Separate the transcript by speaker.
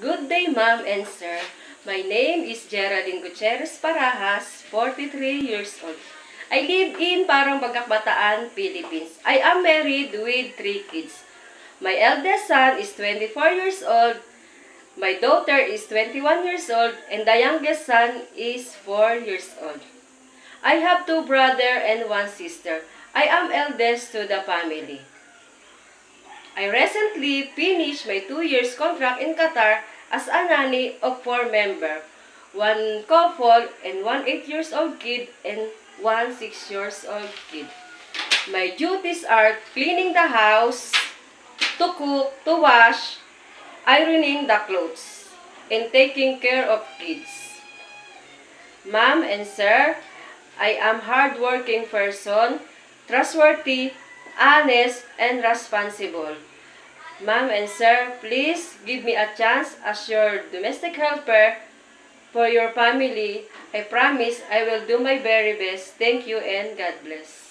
Speaker 1: Good day, ma'am and sir. My name is Geraldine Gutierrez Parajas, 43 years old. I live in Parang Bagakbataan, Philippines. I am married with 3 kids. My eldest son is 24 years old, my daughter is 21 years old, and the youngest son is 4 years old. I have 2 brothers and 1 sister. I am eldest to the family. I recently finished my 2 years contract in Qatar as a nanny of 4 members, 1 couple and 1 8 years old kid and 1 6 years old kid. My duties are cleaning the house, to cook, to wash, ironing the clothes, and taking care of kids. Ma'am and sir, I am hardworking person, trustworthy, honest, and responsible. Ma'am and sir, please give me a chance as your domestic helper for your family. I promise I will do my very best. Thank you and God bless.